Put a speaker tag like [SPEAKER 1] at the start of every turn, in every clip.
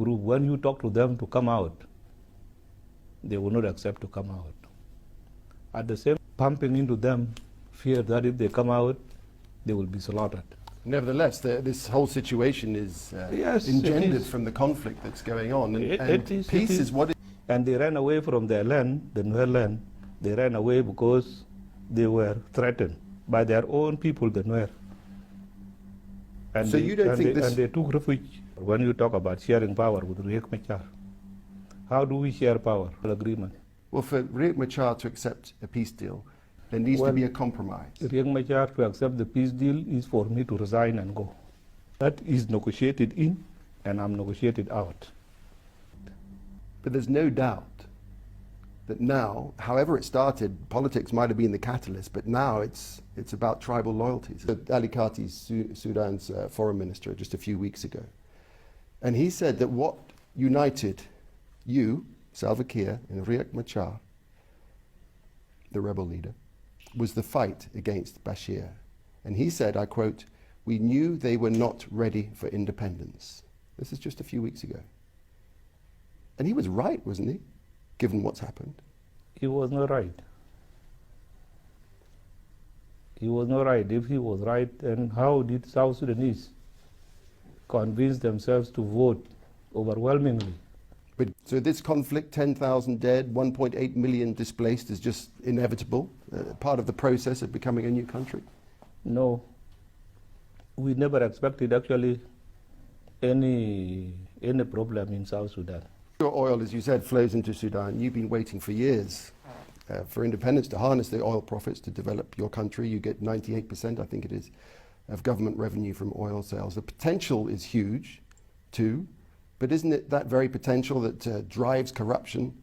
[SPEAKER 1] group, when you talk to them to come out, they will not accept to come out. At the same time, pumping into them fear that if they come out, they will be slaughtered.
[SPEAKER 2] Nevertheless, this whole situation is engendered from the conflict that's going on, and peace is what.
[SPEAKER 1] And they ran away from their land, the Nuer land. They ran away because they were threatened by their own people, the Nuer. And
[SPEAKER 2] so you don't think this...
[SPEAKER 1] And they took refuge. When you talk about sharing power with Riek Machar, how do we share power? Agreement.
[SPEAKER 2] Well, for Riek Machar to accept a peace deal, there needs to be a compromise.
[SPEAKER 1] Riek Machar to accept the peace deal is for me to resign and go. That is negotiated in, and I'm negotiated out.
[SPEAKER 2] But there's no doubt that now, however it started, politics might have been the catalyst, but now it's about tribal loyalties. Ali Khati, Sudan's foreign minister, just a few weeks ago. And he said that what united you, Salva Kiir, and Riek Machar, the rebel leader, was the fight against Bashir. And he said, I quote, "We knew they were not ready for independence." This is just a few weeks ago. And he was right, wasn't he, given what's happened?
[SPEAKER 1] He was not right. He was not right. If he was right, then how did South Sudanese convince themselves to vote overwhelmingly?
[SPEAKER 2] But so this conflict, 10,000 dead, 1.8 million displaced, is just inevitable, part of the process of becoming a new country?
[SPEAKER 1] No. We never expected actually any problem in South Sudan.
[SPEAKER 2] Your oil, as you said, flows into Sudan. You've been waiting for years for independence to harness the oil profits to develop your country. You get 98%, I think it is, of government revenue from oil sales. The potential is huge, too. But isn't it that very potential that drives corruption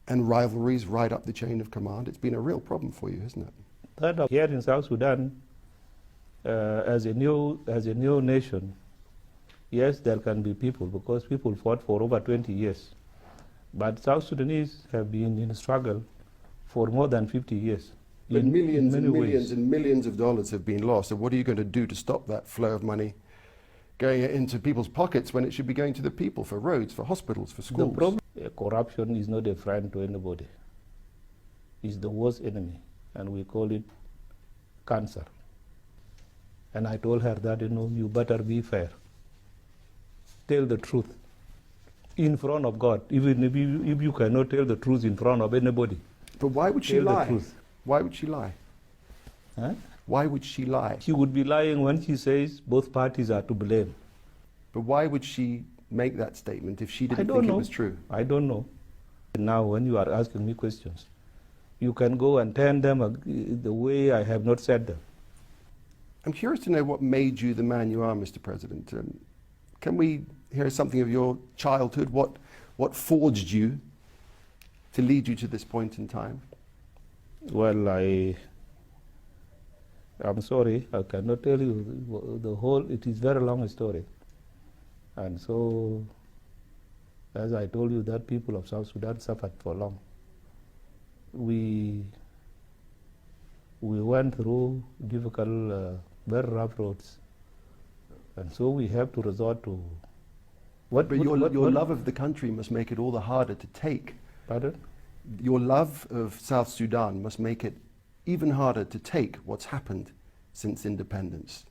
[SPEAKER 2] and rivalries right up the chain of command? It's been a real problem for you, isn't it?
[SPEAKER 1] That here in South Sudan, as a new nation, yes, there can be people, because people fought for over 20 years. But South Sudanese have been in a struggle for more than 50 years.
[SPEAKER 2] But millions and millions and millions of dollars have been lost. So what are you going to do to stop that flow of money going into people's pockets when it should be going to the people, for roads, for hospitals, for schools?
[SPEAKER 1] The problem, corruption is not a friend to anybody. It's the worst enemy, and we call it cancer. And I told her that, you better be fair. Tell the truth in front of God, even if you cannot tell the truth in front of anybody.
[SPEAKER 2] But why would she lie? Why would she lie?
[SPEAKER 1] Huh?
[SPEAKER 2] Why would she lie?
[SPEAKER 1] She would be lying when she says both parties are to blame.
[SPEAKER 2] But why would she make that statement if she didn't think it was true?
[SPEAKER 1] I don't know. Now when you are asking me questions, you can go and turn them the way I have not said them.
[SPEAKER 2] I'm curious to know what made you the man you are, Mr. President. Can we hear something of your childhood? What forged you to lead you to this point in time?
[SPEAKER 1] Well, I'm sorry, I cannot tell you the whole. It is a very long story. And so, as I told you, that people of South Sudan suffered for long. We went through difficult, very rough roads. And so we have to resort to
[SPEAKER 2] But your love of the country must make it all the harder to take.
[SPEAKER 1] Pardon?
[SPEAKER 2] Your love of South Sudan must make it even harder to take what's happened since independence.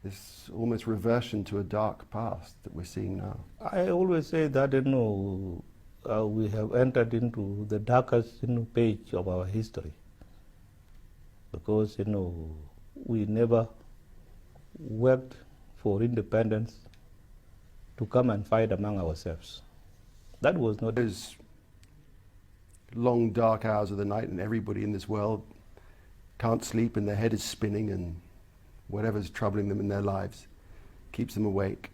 [SPEAKER 2] This almost reversion to a dark past that we're seeing now.
[SPEAKER 1] I always say that, we have entered into the darkest page of our history. Because, we never worked for independence to come and fight among ourselves. That was not...
[SPEAKER 2] Those long dark hours of the night, and everybody in this world can't sleep and their head is spinning, and whatever's troubling them in their lives keeps them awake.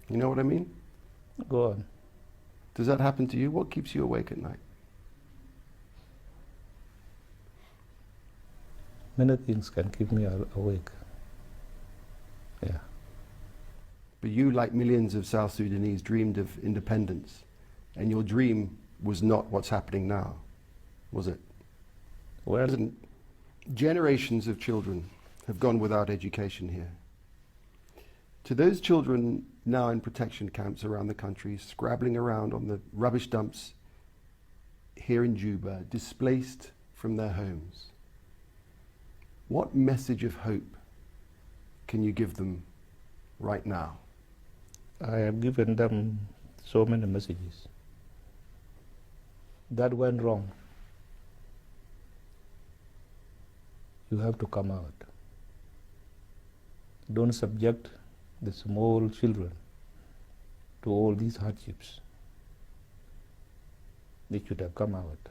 [SPEAKER 2] You know what I mean?
[SPEAKER 1] Go on.
[SPEAKER 2] Does that happen to you? What keeps you awake at night?
[SPEAKER 1] Many things can keep me awake. Yeah.
[SPEAKER 2] But you, like millions of South Sudanese, dreamed of independence, and your dream was not what's happening now, was it?
[SPEAKER 1] Well,
[SPEAKER 2] generations of children have gone without education here. To those children now in protection camps around the country, scrabbling around on the rubbish dumps here in Juba, displaced from their homes, what message of hope can you give them right now?
[SPEAKER 1] I have given them so many messages. That went wrong. You have to come out. Don't subject the small children to all these hardships. They should have come out.